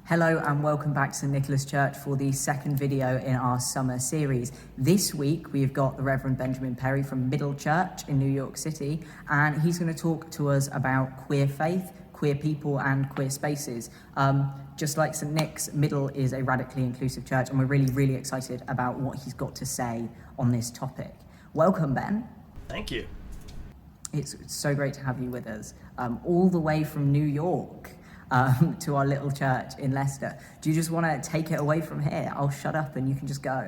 Hello and welcome back to Nicholas Church for the second video in our summer series. This week we've got the Reverend Benjamin Perry from Middle Church in New York City, and he's going to talk to us about queer faith, queer people and queer spaces. Just like St. Nick's, Middle is a radically inclusive church, and we're really excited about what he's got to say on this topic. Welcome, Ben. Thank you. It's so great to have you with us, all the way from New York. To our little church in Leicester. Do you just want to take it away from here? I'll shut up and you can just go.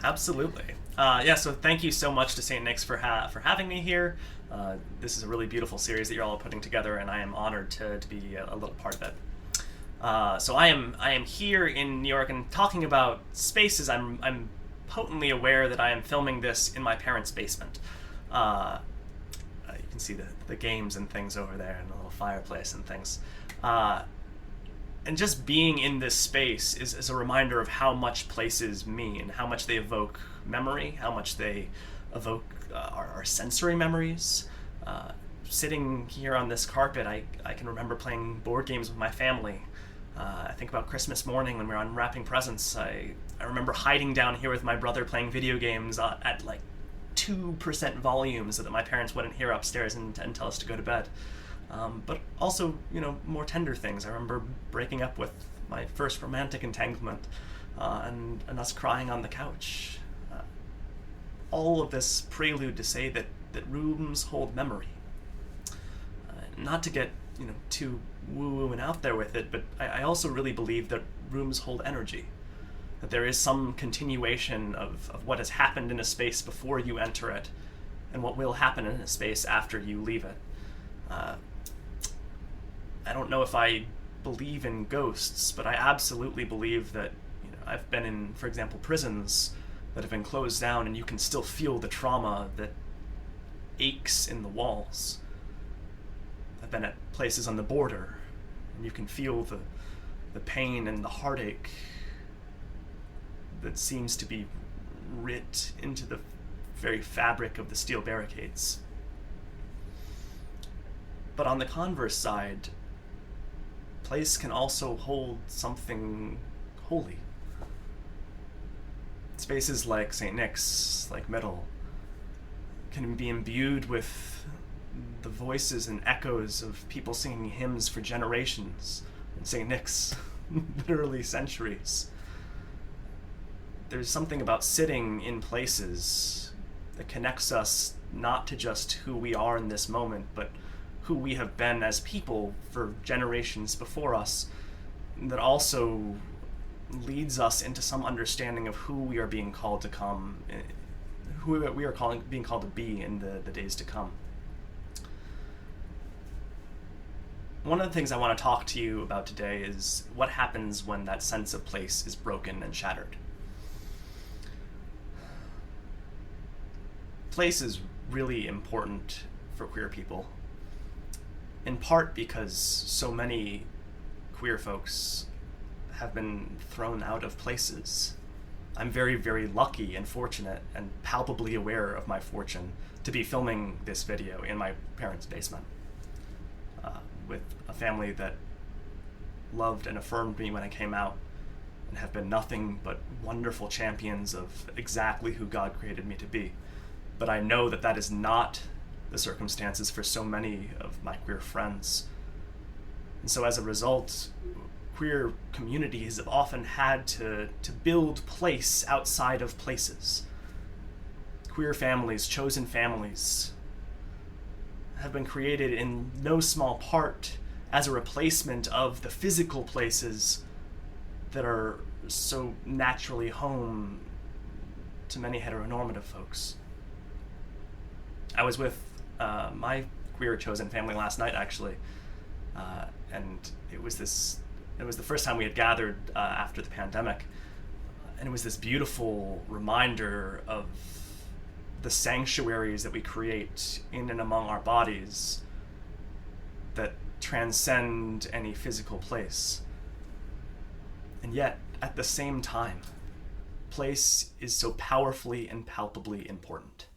Absolutely. So thank you so much to St. Nick's for having me here. This is a really beautiful series that you're all putting together, and I am honored to be a little part of it. So I am here in New York and talking about spaces. I'm potently aware that I am filming this in my parents' basement. You can see the games and things over there, and the little fireplace and things. And just being in this space is a reminder of how much places mean, how much they evoke memory, how much they evoke our sensory memories. Sitting here on this carpet, I can remember playing board games with my family. I think about Christmas morning when we were unwrapping presents. I remember hiding down here with my brother playing video games at like 2% volume so that my parents wouldn't hear upstairs and tell us to go to bed. But also, more tender things. I remember breaking up with my first romantic entanglement and us crying on the couch. All of this prelude to say that rooms hold memory. Not to get too woo-woo and out there with it, but I also really believe that rooms hold energy. That there is some continuation of what has happened in a space before you enter it and what will happen in a space after you leave it. I don't know if I believe in ghosts, but I absolutely believe that I've been in, for example, prisons that have been closed down, and you can still feel the trauma that aches in the walls. I've been at places on the border, and you can feel the pain and the heartache that seems to be writ into the very fabric of the steel barricades. But on the converse side, place can also hold something holy. Spaces like St. Nick's, like Middle, can be imbued with the voices and echoes of people singing hymns for generations. In St. Nick's, literally centuries. There's something about sitting in places that connects us not to just who we are in this moment, but who we have been as people for generations before us, that also leads us into some understanding of who we are being called to come, who we are being called to be in the days to come. One of the things I want to talk to you about today is what happens when that sense of place is broken and shattered. Place is really important for queer people. In part because so many queer folks have been thrown out of places. I'm very lucky and fortunate and palpably aware of my fortune to be filming this video in my parents' basement with a family that loved and affirmed me when I came out and have been nothing but wonderful champions of exactly who God created me to be. But I know that is not the circumstances for so many of my queer friends. And so as a result, queer communities have often had to build place outside of places. Queer families, chosen families, have been created in no small part as a replacement of the physical places that are so naturally home to many heteronormative folks. I was with my queer chosen family last night, actually, and it was the first time we had gathered after the pandemic, and it was this beautiful reminder of the sanctuaries that we create in and among our bodies that transcend any physical place. And yet, at the same time, place is so powerfully and palpably important.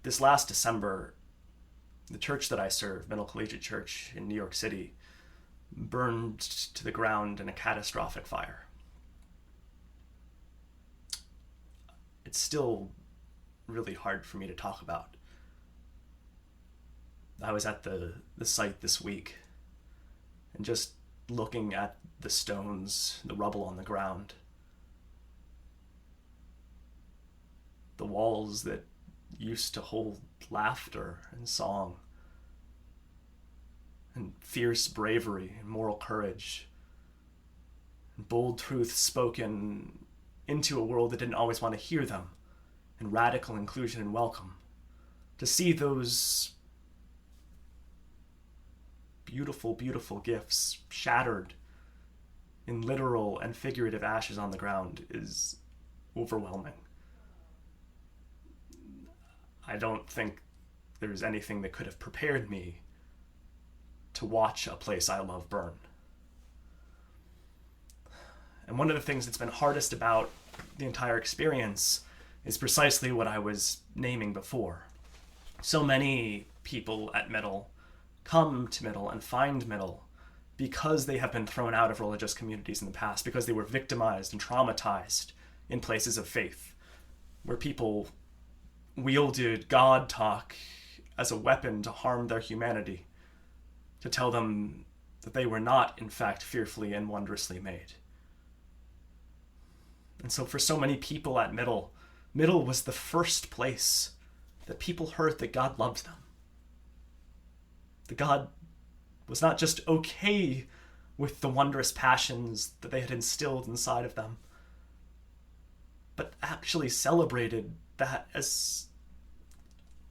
This last December, the church that I serve, Middle Collegiate Church in New York City, burned to the ground in a catastrophic fire. It's still really hard for me to talk about. I was at the site this week, and just looking at the stones, the rubble on the ground, the walls that used to hold laughter and song, and fierce bravery and moral courage, and bold truths spoken into a world that didn't always want to hear them, and radical inclusion and welcome. To see those beautiful, beautiful gifts shattered in literal and figurative ashes on the ground is overwhelming. I don't think there's anything that could have prepared me to watch a place I love burn. And one of the things that's been hardest about the entire experience is precisely what I was naming before. So many people at Middle come to Middle and find Middle because they have been thrown out of religious communities in the past, because they were victimized and traumatized in places of faith, where people wielded God talk as a weapon to harm their humanity, to tell them that they were not, in fact, fearfully and wondrously made. And so for so many people at Middle was the first place that people heard that God loved them. That God was not just okay with the wondrous passions that they had instilled inside of them, but actually celebrated that as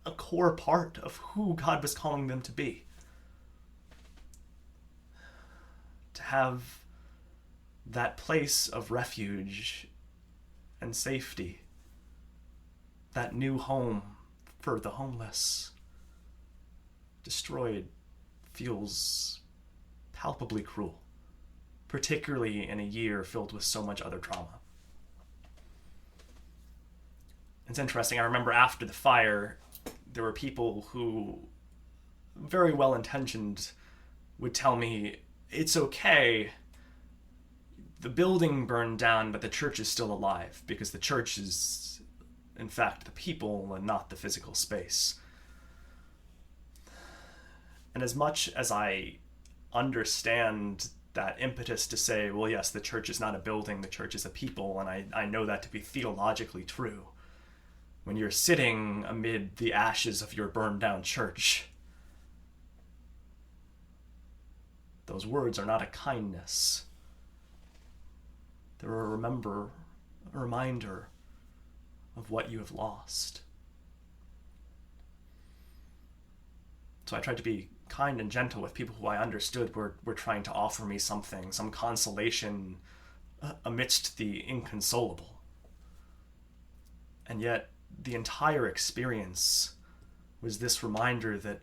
a core part of who God was calling them to be. To have that place of refuge and safety, that new home for the homeless, destroyed, feels palpably cruel, particularly in a year filled with so much other trauma. It's interesting, I remember after the fire, there were people who, very well-intentioned, would tell me, it's okay, the building burned down, but the church is still alive, because the church is, in fact, the people and not the physical space. And as much as I understand that impetus to say, well, yes, the church is not a building, the church is a people, and I know that to be theologically true, when you're sitting amid the ashes of your burned down church, those words are not a kindness. They're a reminder of what you have lost. So I tried to be kind and gentle with people who I understood were trying to offer me something, some consolation amidst the inconsolable. And yet, the entire experience was this reminder that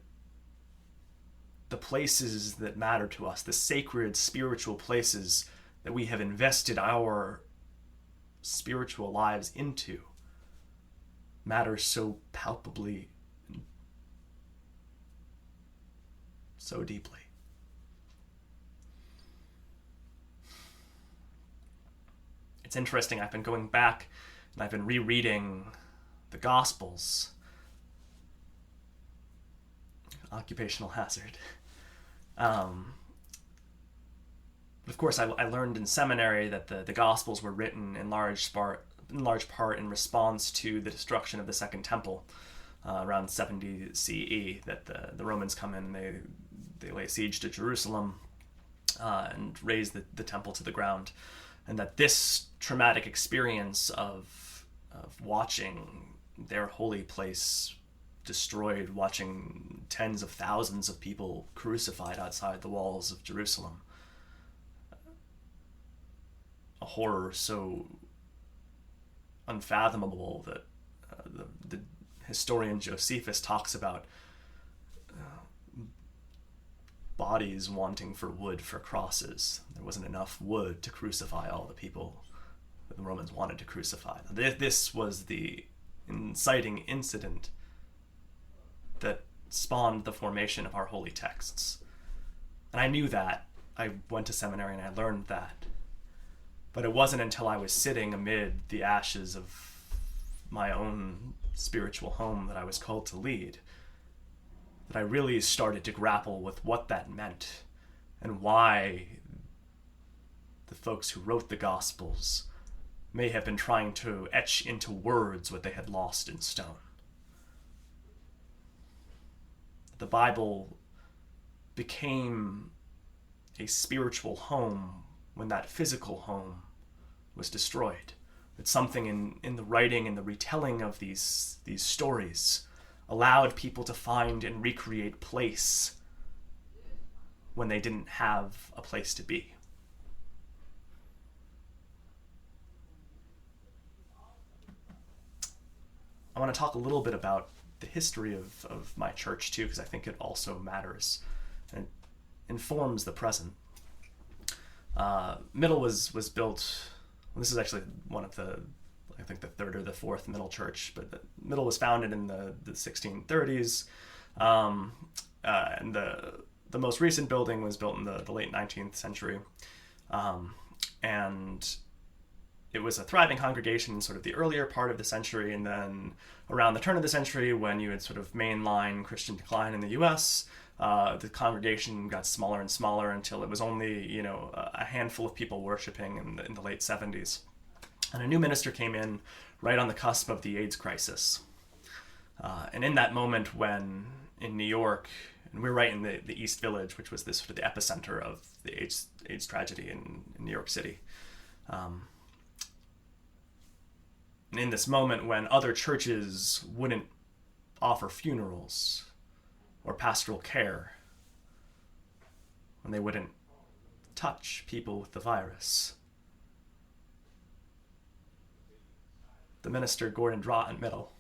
the places that matter to us, the sacred spiritual places that we have invested our spiritual lives into, matter so palpably, so deeply. It's interesting, I've been going back and I've been rereading the Gospels. Occupational hazard. But of course, I learned in seminary that the Gospels were written in large part in response to the destruction of the Second Temple around 70 CE, that the Romans come in, they lay siege to Jerusalem and raze the temple to the ground, and that this traumatic experience of watching their holy place destroyed, watching tens of thousands of people crucified outside the walls of Jerusalem, a horror so unfathomable that the historian Josephus talks about bodies wanting for wood for crosses. There wasn't enough wood to crucify all the people that the Romans wanted to crucify. This was the inciting incident that spawned the formation of our holy texts. And I knew that I went to seminary and I learned that. But it wasn't until I was sitting amid the ashes of my own spiritual home that I was called to lead that I really started to grapple with what that meant and why the folks who wrote the Gospels may have been trying to etch into words what they had lost in stone. The Bible became a spiritual home when that physical home was destroyed. That something in the writing and the retelling of these stories allowed people to find and recreate place when they didn't have a place to be. I want to talk a little bit about the history of my church too, because I think it also matters and informs the present. Middle was built. Well, this is actually one of the, I think the third or the fourth Middle church, but the Middle was founded in the 1630s, and the most recent building was built in the late 19th century, and it was a thriving congregation in sort of the earlier part of the century, and then around the turn of the century, when you had sort of mainline Christian decline in the U.S., the congregation got smaller and smaller until it was only, a handful of people worshiping in the late 70s. And a new minister came in right on the cusp of the AIDS crisis. And in that moment when in New York, and we're right in the East Village, which was this sort of the epicenter of the AIDS tragedy in New York City. And in this moment when other churches wouldn't offer funerals or pastoral care, when they wouldn't touch people with the virus, the minister Gordon Drott Middle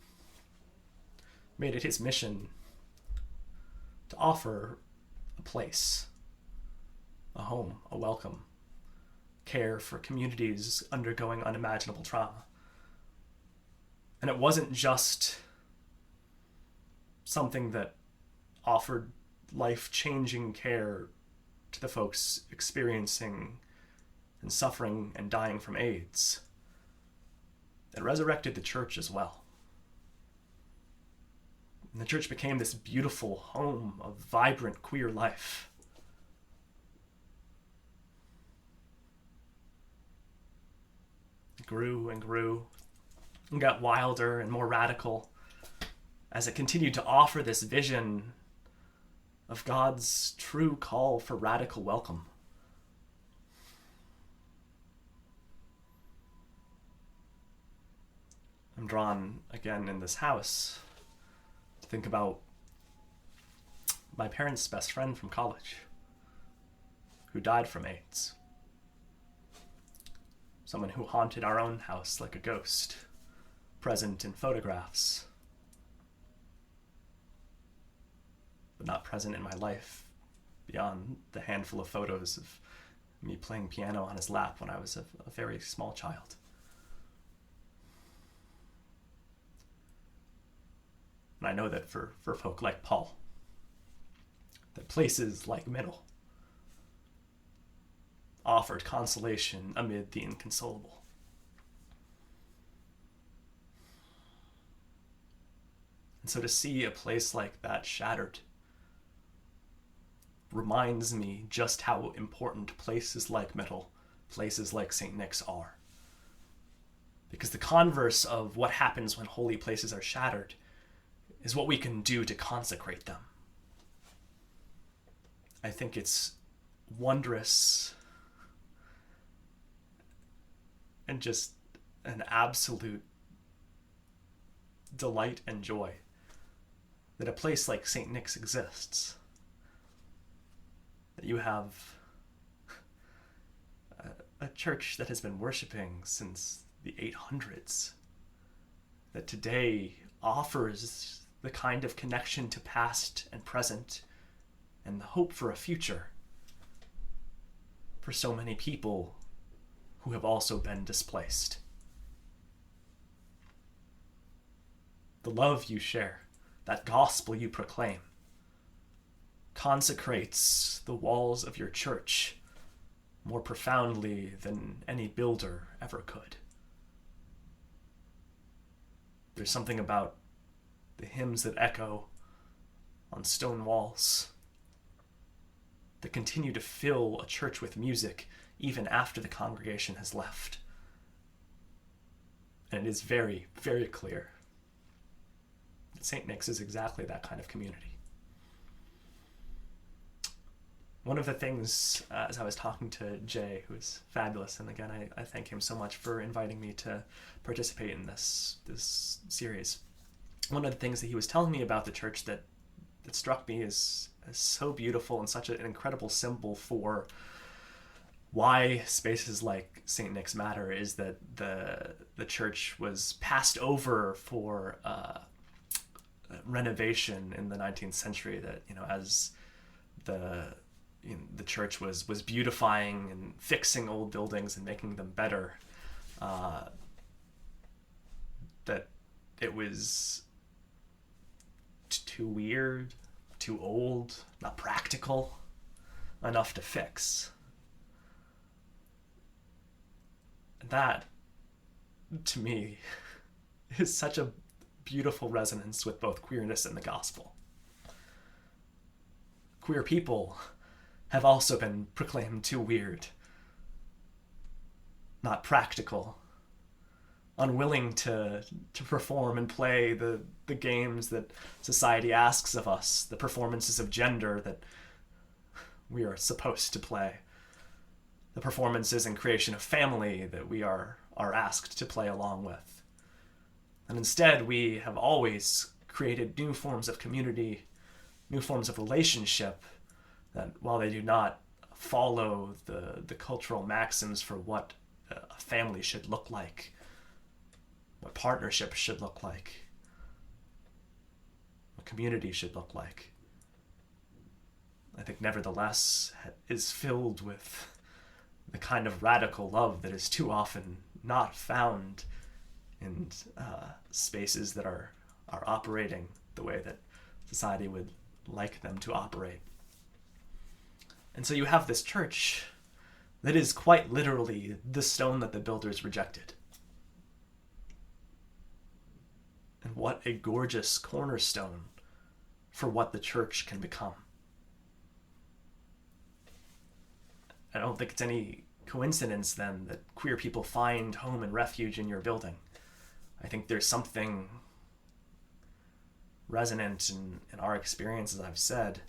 made it his mission to offer a place, a home, a welcome, care for communities undergoing unimaginable trauma. And it wasn't just something that offered life-changing care to the folks experiencing and suffering and dying from AIDS. It resurrected the church as well. And the church became this beautiful home of vibrant queer life. It grew and grew and got wilder and more radical as it continued to offer this vision of God's true call for radical welcome. I'm drawn again in this house to think about my parents' best friend from college who died from AIDS. Someone who haunted our own house like a ghost, present in photographs, but not present in my life beyond the handful of photos of me playing piano on his lap when I was a very small child. And I know that for folk like Paul, that places like Middle offered consolation amid the inconsolable. And so to see a place like that shattered reminds me just how important places like Middle, places like St. Nick's are. Because the converse of what happens when holy places are shattered is what we can do to consecrate them. I think it's wondrous and just an absolute delight and joy that a place like St. Nick's exists. That you have a church that has been worshiping since the 800s, that today offers the kind of connection to past and present and the hope for a future for so many people who have also been displaced. The love you share, that gospel you proclaim, consecrates the walls of your church more profoundly than any builder ever could. There's something about the hymns that echo on stone walls, that continue to fill a church with music even after the congregation has left. And it is very, very clear that St. Nick's is exactly that kind of community. One of the things, as I was talking to Jay, who's fabulous, and again, I thank him so much for inviting me to participate in this series. One of the things that he was telling me about the church that struck me as so beautiful and such an incredible symbol for why spaces like St. Nick's matter is that the church was passed over for renovation in the 19th century. That, as the church was beautifying and fixing old buildings and making them better, that it was too weird, too old, not practical enough to fix. That, to me, is such a beautiful resonance with both queerness and the gospel. Queer people have also been proclaimed too weird, not practical, unwilling to perform and play the games that society asks of us, the performances of gender that we are supposed to play, the performances and creation of family that we are asked to play along with. And instead, we have always created new forms of community, new forms of relationship that, while they do not follow the cultural maxims for what a family should look like, what partnership should look like, what community should look like, I think nevertheless is filled with the kind of radical love that is too often not found in spaces that are operating the way that society would like them to operate. And so you have this church that is quite literally the stone that the builders rejected. And what a gorgeous cornerstone for what the church can become. I don't think it's any coincidence then that queer people find home and refuge in your building. I think there's something resonant in our experience, as I've said.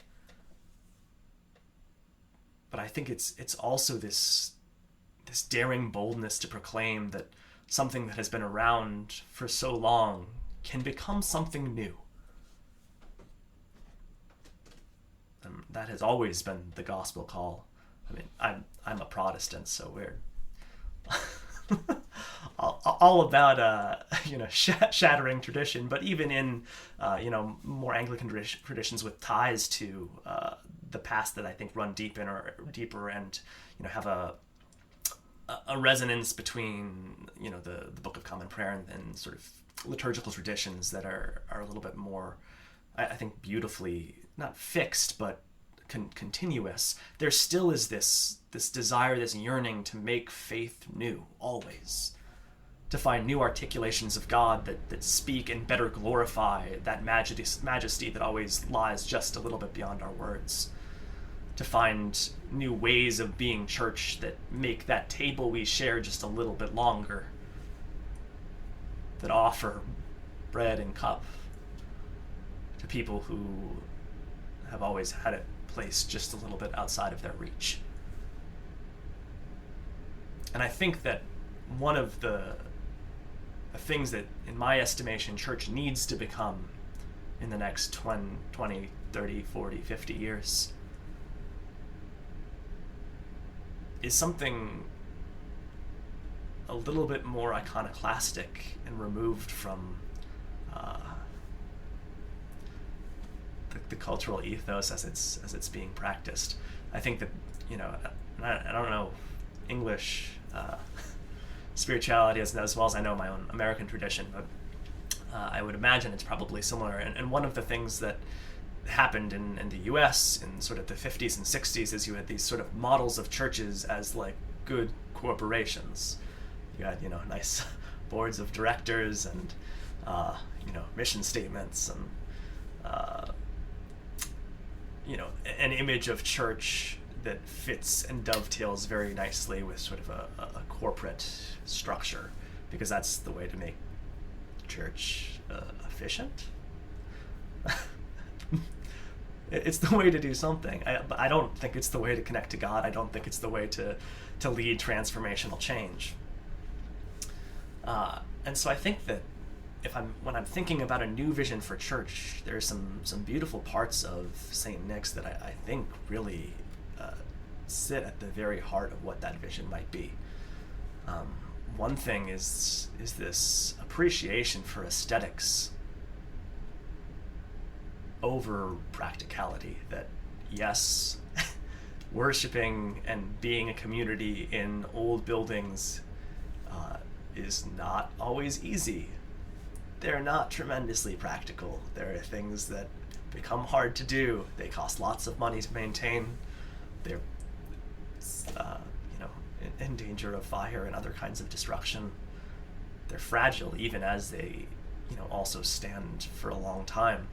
But I think it's also this daring boldness to proclaim that something that has been around for so long can become something new. And that has always been the gospel call. I mean, I'm a Protestant, so we're all about shattering tradition. But even in more Anglican traditions with ties to the past that I think run deeper and have a resonance between the Book of Common Prayer and sort of liturgical traditions that are a little bit more, I think, beautifully not fixed but continuous. There still is this desire, this yearning to make faith new, always, to find new articulations of God that speak and better glorify that majesty that always lies just a little bit beyond our words, to find new ways of being church that make that table we share just a little bit longer, that offer bread and cup to people who have always had it placed just a little bit outside of their reach. And I think that one of the things that, in my estimation, church needs to become in the next 20, 30, 40, 50 years is something a little bit more iconoclastic and removed from the cultural ethos as it's being practiced. I think that I don't know English spirituality as well as I know my own American tradition, but I would imagine it's probably similar. And one of the things that happened in the US in sort of the 50s and 60s is you had these sort of models of churches as like good corporations. You had, nice boards of directors and, mission statements and, an image of church that fits and dovetails very nicely with sort of a corporate structure, because that's the way to make church efficient. It's the way to do something. But I don't think it's the way to connect to God. I don't think it's the way to lead transformational change. And so I think that when I'm thinking about a new vision for church, there's some beautiful parts of St. Nick's that I think really sit at the very heart of what that vision might be. One thing is this appreciation for aesthetics over practicality, that yes, worshiping and being a community in old buildings is not always easy. They're not tremendously practical. There are things that become hard to do. They cost lots of money to maintain. They're in danger of fire and other kinds of destruction. They're fragile even as they also stand for a long time.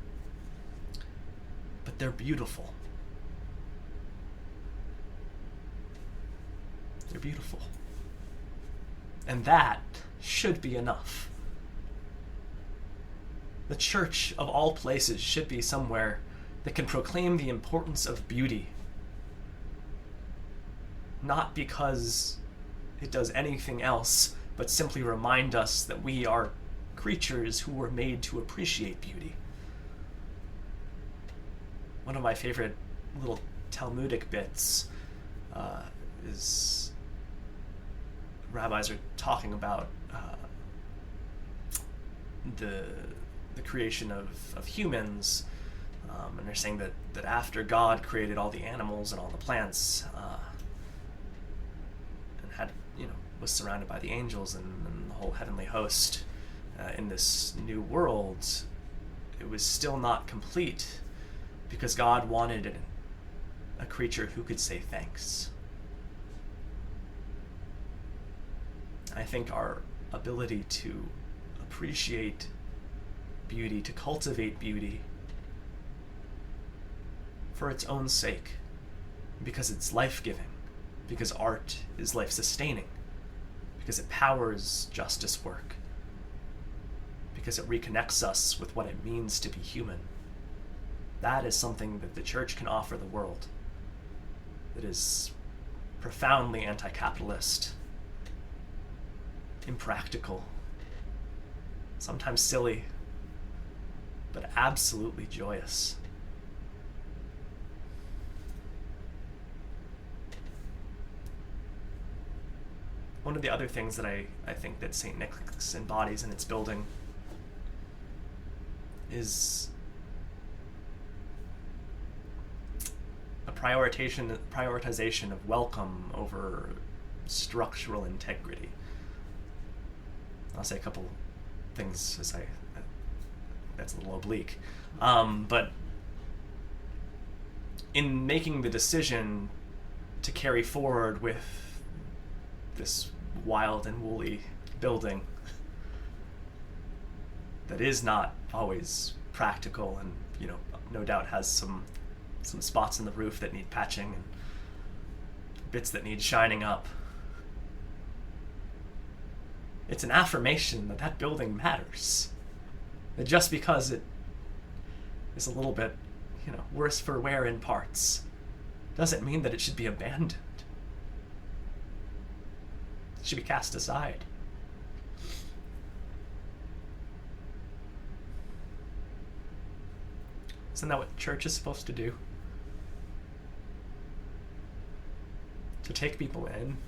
But they're beautiful. They're beautiful. And that should be enough. The church, of all places, should be somewhere that can proclaim the importance of beauty. Not because it does anything else, but simply remind us that we are creatures who were made to appreciate beauty. One of my favorite little Talmudic bits is rabbis are talking about the creation of humans, and they're saying that after God created all the animals and all the plants, and had was surrounded by the angels and the whole heavenly host in this new world, it was still not complete, because God wanted a creature who could say thanks. I think our ability to appreciate beauty, to cultivate beauty for its own sake, because it's life-giving, because art is life-sustaining, because it powers justice work, because it reconnects us with what it means to be human. That is something that the church can offer the world, that is profoundly anti-capitalist, impractical, sometimes silly, but absolutely joyous. One of the other things that I think that St. Nick's embodies in its building is a prioritization of welcome over structural integrity. I'll say a couple things as that's a little oblique. But in making the decision to carry forward with this wild and woolly building that is not always practical and, no doubt has some spots in the roof that need patching and bits that need shining up. It's an affirmation that building matters. That just because it is a little bit, worse for wear in parts, doesn't mean that it should be abandoned. It should be cast aside. Isn't that what church is supposed to do? To take people in,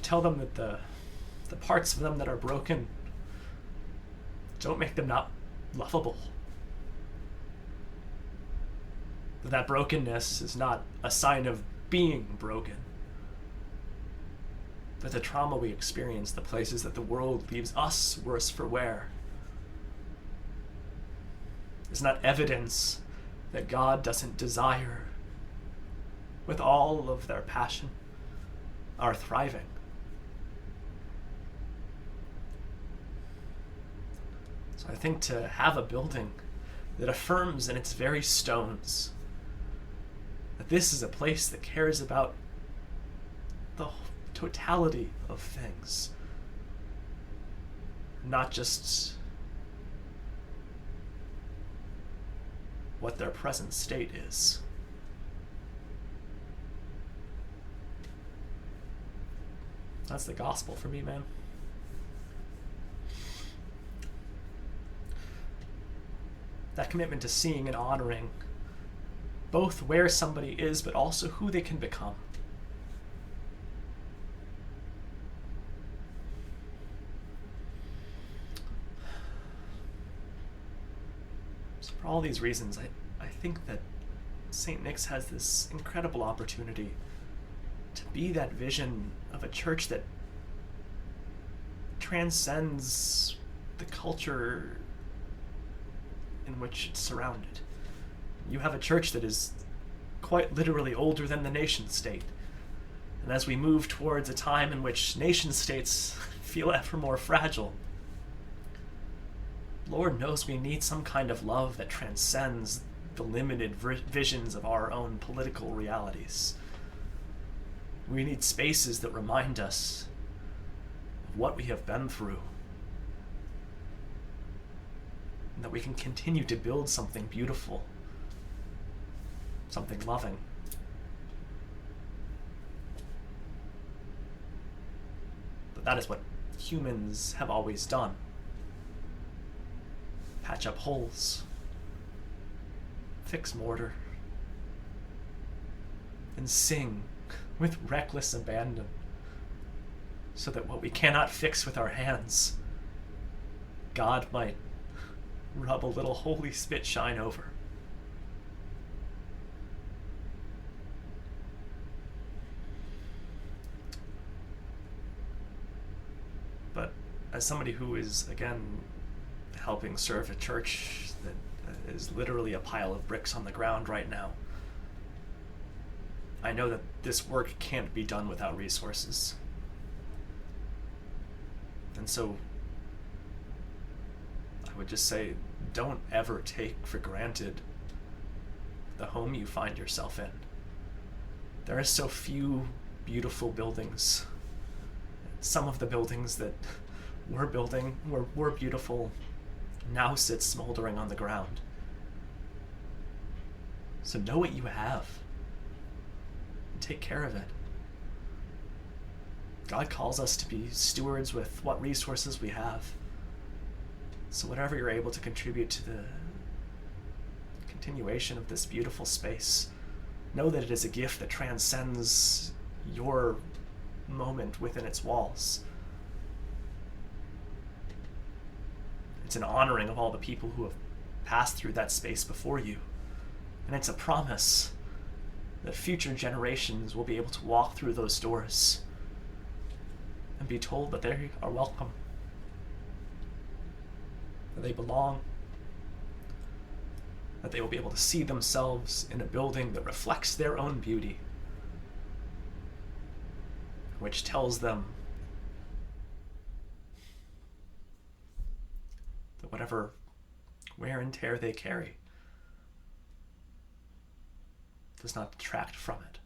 tell them that the parts of them that are broken don't make them not lovable. That brokenness is not a sign of being broken. That the trauma we experience, the places that the world leaves us worse for wear, is not evidence that God doesn't desire, with all of their passion, our thriving. So I think to have a building that affirms in its very stones that this is a place that cares about the totality of things, not just what their present state is. That's the gospel for me, man. That commitment to seeing and honoring both where somebody is, but also who they can become. So for all these reasons, I think that St. Nick's has this incredible opportunity to be that vision of a church that transcends the culture in which it's surrounded. You have a church that is quite literally older than the nation state. And as we move towards a time in which nation states feel ever more fragile, Lord knows we need some kind of love that transcends the limited visions of our own political realities. We need spaces that remind us of what we have been through, and that we can continue to build something beautiful, something loving. But that is what humans have always done. Patch up holes, fix mortar, and sing with reckless abandon, so that what we cannot fix with our hands, God might rub a little holy spit shine over. But as somebody who is, again, helping serve a church that is literally a pile of bricks on the ground right now, I know that this work can't be done without resources. And so I would just say, don't ever take for granted the home you find yourself in. There are so few beautiful buildings. Some of the buildings that we're building were beautiful now sit smoldering on the ground. So know what you have and take care of it. God calls us to be stewards with what resources we have. So whatever you're able to contribute to the continuation of this beautiful space, know that it is a gift that transcends your moment within its walls. It's an honoring of all the people who have passed through that space before you. And it's a promise that future generations will be able to walk through those doors and be told that they are welcome, that they belong, that they will be able to see themselves in a building that reflects their own beauty, which tells them that whatever wear and tear they carry does not detract from it.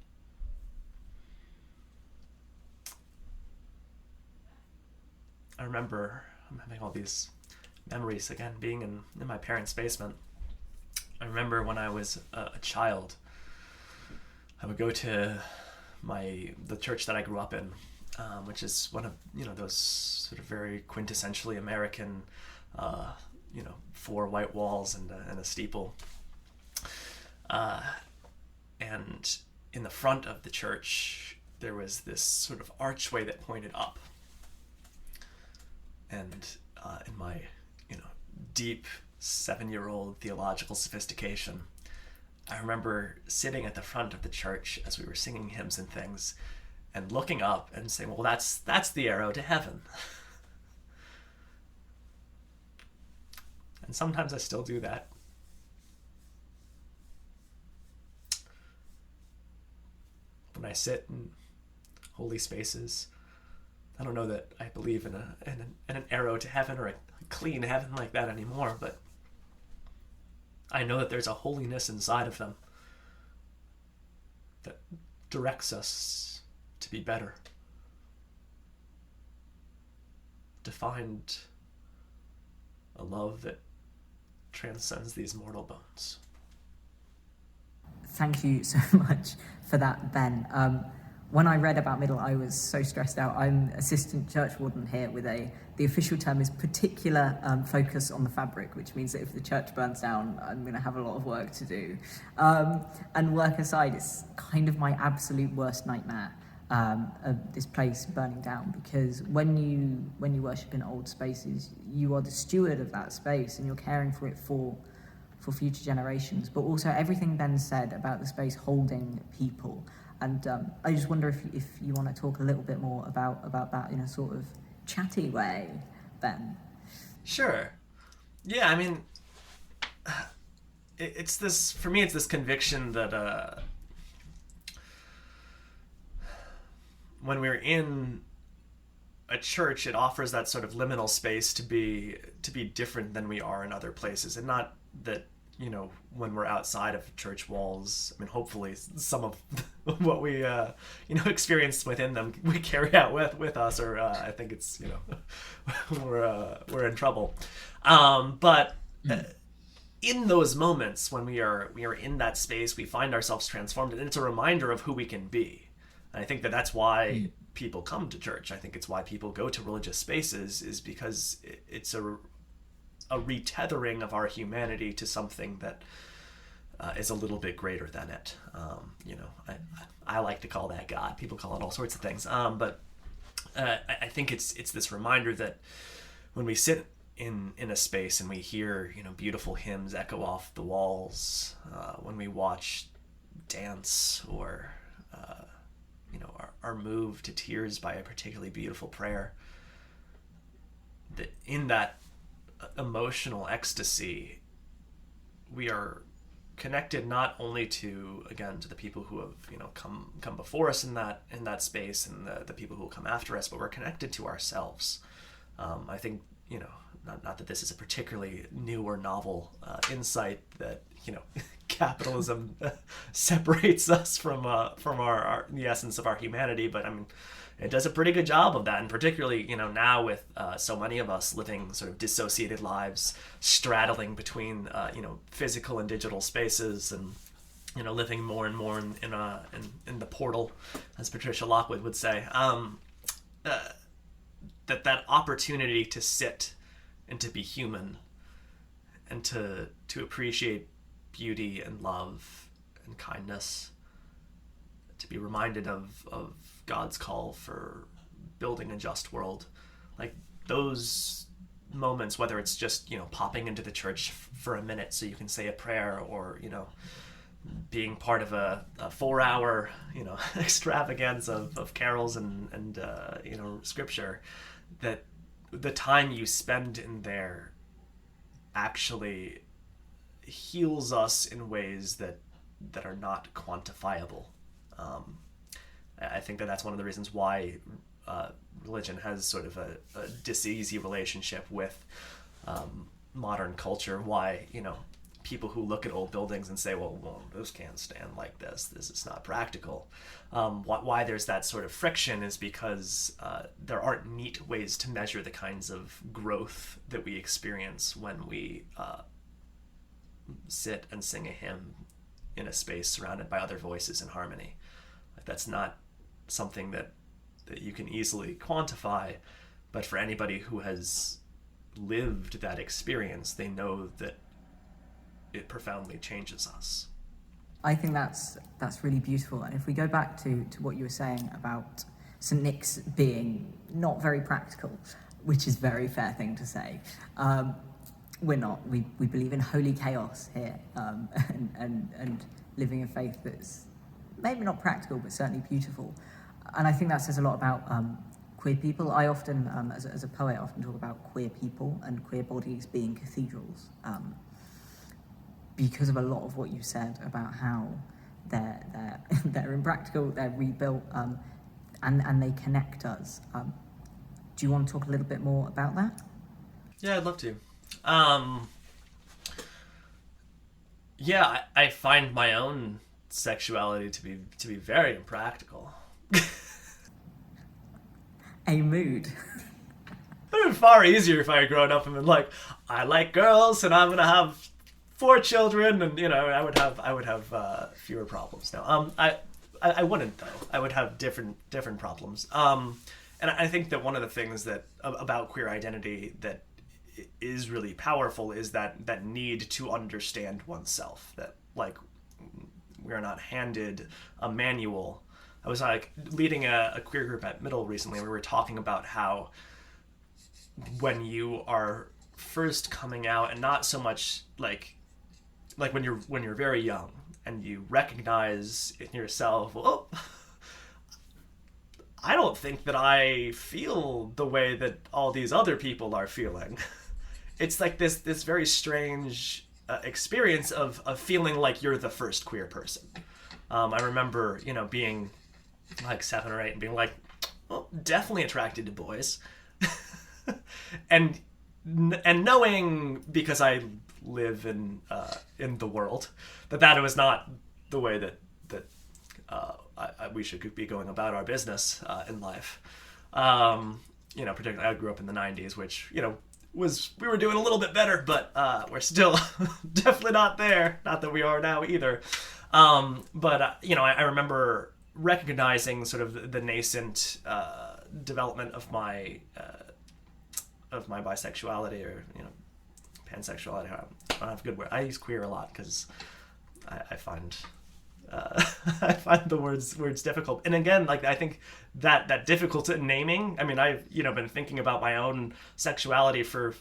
I remember, I'm having all these memories again, being in my parents' basement. I remember when I was a child, I would go to the church that I grew up in, which is one of those sort of very quintessentially American, 4 white walls and a steeple. And in the front of the church, there was this sort of archway that pointed up. And in my, deep 7-year-old theological sophistication, I remember sitting at the front of the church as we were singing hymns and things, and looking up and saying, well, that's the arrow to heaven. And sometimes I still do that. when I sit in holy spaces. I don't know that I believe in an arrow to heaven or a clean heaven like that anymore, but I know that there's a holiness inside of them that directs us to be better, to find a love that transcends these mortal bones. Thank you so much for that, Ben. When I read about Middle, I was so stressed out. I'm assistant church warden here with the official term is particular focus on the fabric, which means that if the church burns down, I'm going to have a lot of work to do. And work aside, it's kind of my absolute worst nightmare of this place burning down, because when you worship in old spaces, you are the steward of that space and you're caring for it for future generations, but also everything Ben said about the space holding people. And I just wonder if you want to talk a little bit more about that in a sort of chatty way, Ben. Sure. Yeah, I mean, it's this, for me, it's this conviction that when we're in a church, it offers that sort of liminal space to be different than we are in other places. And not that, when we're outside of church walls, I mean, hopefully some of what we, experience within them, we carry out with us, or I think it's, we're in trouble. But in those moments when we are in that space, we find ourselves transformed, and it's a reminder of who we can be. And I think that that's why people come to church. I think it's why people go to religious spaces, is because it's a retethering of our humanity to something that is a little bit greater than it. I like to call that God. People call it all sorts of things. But I think it's this reminder that when we sit in a space and we hear beautiful hymns echo off the walls, when we watch dance or are moved to tears by a particularly beautiful prayer, that in that emotional ecstasy, we are connected not only to the people who have come before us in that space, and the people who will come after us, but we're connected to ourselves. I think not that this is a particularly new or novel insight that capitalism separates us from our the essence of our humanity, but I mean, it does a pretty good job of that, and particularly now with so many of us living sort of dissociated lives, straddling between physical and digital spaces, and living more and more in the portal, as Patricia Lockwood would say. That opportunity to sit and to be human, and to appreciate beauty and love and kindness, to be reminded of God's call for building a just world. Like those moments, whether it's just popping into the church for a minute so you can say a prayer, or being part of a 4-hour extravagance of carols and scripture, that the time you spend in there actually heals us in ways that are not quantifiable. I think that's one of the reasons why religion has sort of a diseasy relationship with modern culture. Why people who look at old buildings and say, well, those can't stand like this. This is not practical. Why there's that sort of friction is because there aren't neat ways to measure the kinds of growth that we experience when we sit and sing a hymn in a space surrounded by other voices in harmony. Like, that's not something that you can easily quantify, but for anybody who has lived that experience, they know that it profoundly changes us. I think that's really beautiful. And if we go back to what you were saying about St. Nick's being not very practical, which is a very fair thing to say, we're not. We believe in holy chaos here, and living a faith that's maybe not practical, but certainly beautiful. And I think that says a lot about queer people. I often, as a poet, often talk about queer people and queer bodies being cathedrals, because of a lot of what you said about how they're impractical, they're rebuilt, and they connect us. Do you want to talk a little bit more about that? Yeah, I'd love to. Yeah, I find my own sexuality to be very impractical. A mood. It would have been far easier if I had grown up and been like, I like girls and I'm gonna have 4 children, and I would have fewer problems. No, I wouldn't though. I would have different problems. And I think that one of the things that about queer identity that is really powerful is that need to understand oneself. That like we're not handed a manual. I was like leading a queer group at Middle recently, and we were talking about how when you are first coming out, and not so much like when you're very young and you recognize in yourself, well, I don't think that I feel the way that all these other people are feeling. It's like this very strange experience of feeling like you're the first queer person. I remember, being like 7 or 8 and being like, well, definitely attracted to boys. and knowing, because I live in the world, that was not the way that we should be going about our business in life. Particularly I grew up in the 90s, which, we were doing a little bit better, but we're still definitely not there. Not that we are now either. I remember recognizing sort of the nascent development of my bisexuality, or pansexuality. I don't have a good word. I use queer a lot because I find I find the words difficult. And again, like I think that difficult naming. I mean, I've been thinking about my own sexuality for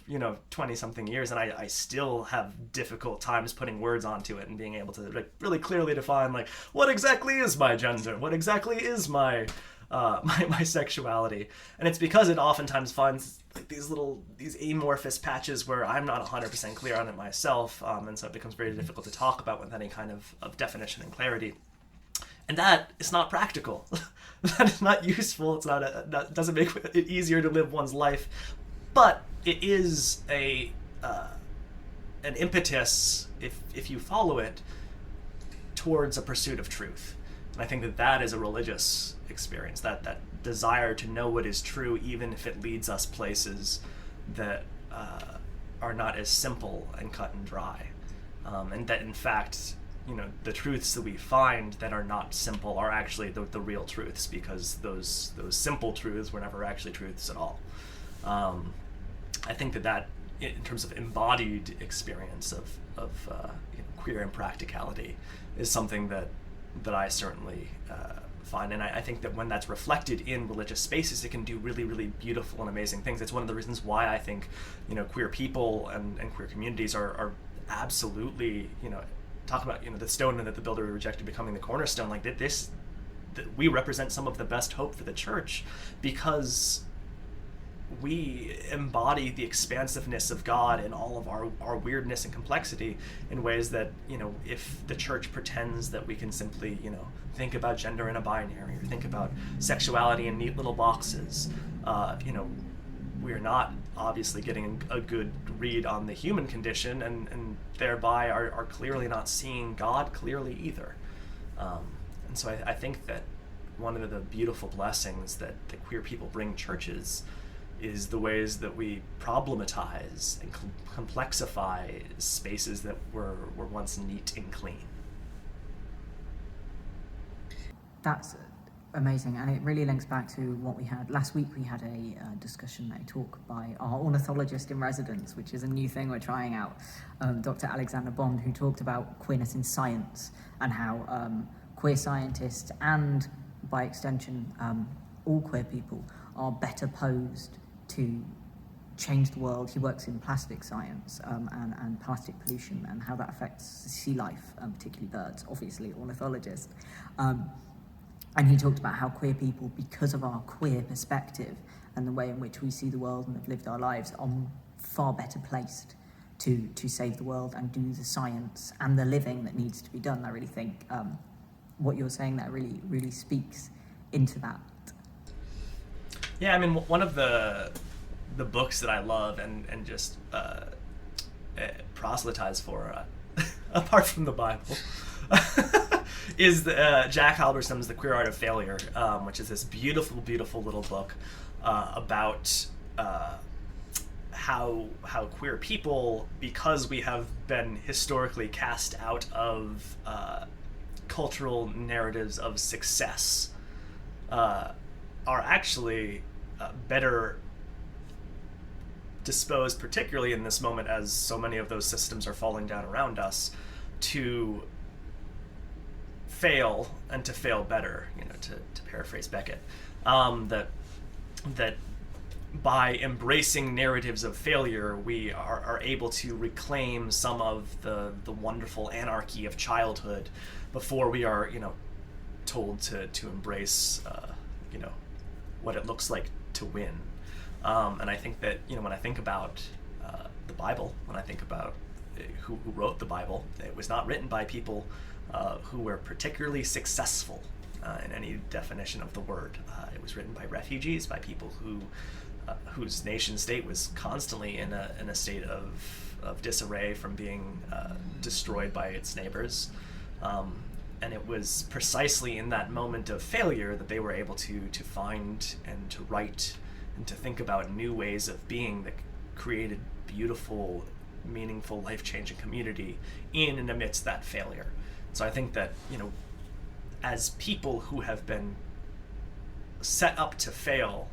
20 something years, and I still have difficult times putting words onto it and being able to like really clearly define like what exactly is my gender, what exactly is my my sexuality. And it's because it oftentimes finds like these amorphous patches where I'm not 100% clear on it myself, and so it becomes very difficult to talk about with any kind of definition and clarity. And that is not practical. That is not useful. It's not that doesn't make it easier to live one's life, but it is an impetus, if you follow it, towards a pursuit of truth. And I think that is a religious experience, that desire to know what is true, even if it leads us places that are not as simple and cut and dry. And that, in fact, the truths that we find that are not simple are actually the real truths, because those simple truths were never actually truths at all. I think that in terms of embodied experience of queer impracticality is something that I certainly find. And I think that when that's reflected in religious spaces, it can do really, really beautiful and amazing things. It's one of the reasons why I think, queer people and queer communities are absolutely, talk about, the stone that the builder rejected becoming the cornerstone. Like that we represent some of the best hope for the church, because we embody the expansiveness of God in all of our weirdness and complexity in ways that, if the church pretends that we can simply, think about gender in a binary, or think about sexuality in neat little boxes, we're not obviously getting a good read on the human condition, and thereby are clearly not seeing God clearly either. And so I think that one of the beautiful blessings that the queer people bring churches is the ways that we problematize and complexify spaces that were once neat and clean. That's amazing, and it really links back to what we had last week. We had a discussion, a talk by our ornithologist in residence, which is a new thing we're trying out, Dr. Alexander Bond, who talked about queerness in science and how queer scientists, and by extension all queer people, are better posed to change the world. He works in plastic science and plastic pollution and how that affects sea life, particularly birds, obviously ornithologist. And he talked about how queer people, because of our queer perspective and the way in which we see the world and have lived our lives, are far better placed to save the world and do the science and the living that needs to be done. I really think what you're saying there really speaks into that. Yeah, I mean, one of the books that I love and just proselytize for, apart from the Bible, is Jack Halberstam's The Queer Art of Failure, which is this beautiful, beautiful little book about how queer people, because we have been historically cast out of cultural narratives of success, are actually better disposed, particularly in this moment as so many of those systems are falling down around us, to fail and to fail better, to paraphrase Beckett, that by embracing narratives of failure, we are able to reclaim some of the wonderful anarchy of childhood before we are, told to embrace, what it looks like to win. And I think that, when I think about the Bible, when I think about who wrote the Bible, it was not written by people who were particularly successful in any definition of the word. It was written by refugees, by people whose nation state was constantly in a state of disarray from being destroyed by its neighbors. And it was precisely in that moment of failure that they were able to find and to write and to think about new ways of being that created beautiful, meaningful, life-changing community in and amidst that failure. So I think that, as people who have been set up to fail,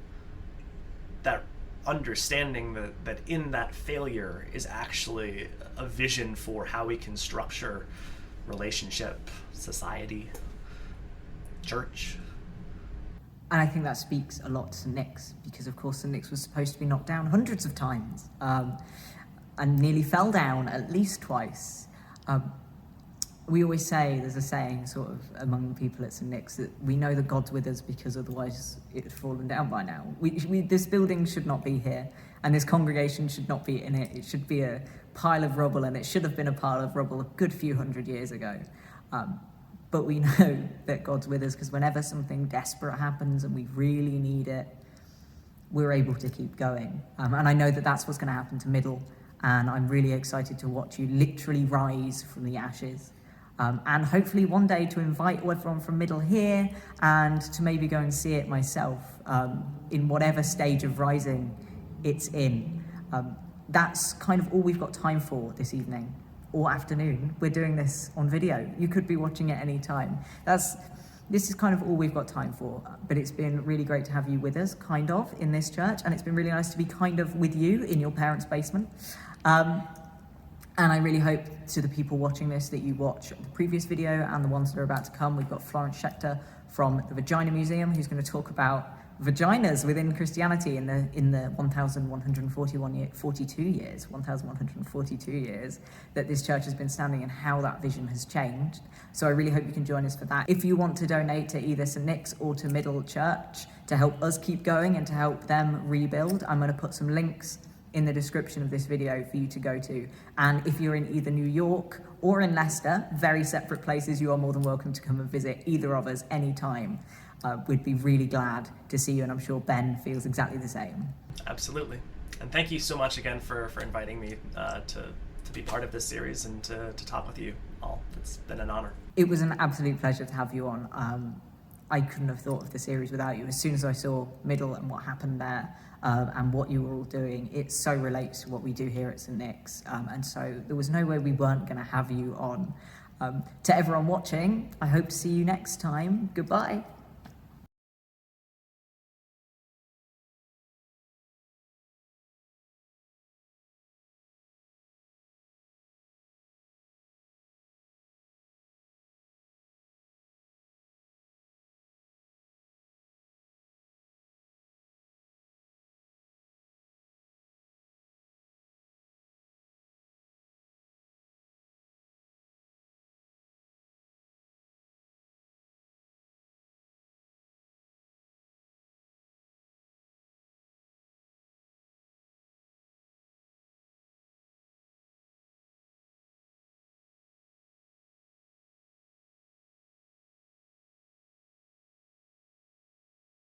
that understanding that in that failure is actually a vision for how we can structure relationship, society, church. And I think that speaks a lot to St. Nick's, because of course St. Nick's was supposed to be knocked down hundreds of times, and nearly fell down at least twice. We always say, there's a saying sort of among the people at St. Nick's, that we know that God's with us because otherwise it had fallen down by now. This building should not be here, and this congregation should not be in it. It should be a pile of rubble, and it should have been a pile of rubble a good few hundred years ago. But we know that God's with us, because whenever something desperate happens and we really need it, we're able to keep going. And I know that that's what's going to happen to Middle, and I'm really excited to watch you literally rise from the ashes. And hopefully one day to invite everyone from Middle here, and to maybe go and see it myself, in whatever stage of rising it's in. That's kind of all we've got time for this evening or afternoon. We're doing this on video. You could be watching at any time. This is kind of all we've got time for, but it's been really great to have you with us, kind of, in this church, and it's been really nice to be kind of with you in your parents' basement. And I really hope, to the people watching this, that you watch the previous video and the ones that are about to come. We've got Florence Schechter from the Vagina Museum, who's going to talk about vaginas within Christianity in the 1,142 years that this church has been standing, and how that vision has changed. So I really hope you can join us for that. If you want to donate to either St. Nick's or to Middle Church to help us keep going and to help them rebuild, I'm going to put some links in the description of this video for you to go to. And if you're in either New York or in Leicester, very separate places, you are more than welcome to come and visit either of us anytime. We'd be really glad to see you, and I'm sure Ben feels exactly the same. Absolutely. And thank you so much again for inviting me to be part of this series and to talk with you all. It's been an honor. It was an absolute pleasure to have you on. I couldn't have thought of the series without you. As soon as I saw Middle and what happened there, and what you were all doing, it so relates to what we do here at St. Nick's. And so there was no way we weren't going to have you on. To everyone watching, I hope to see you next time. Goodbye.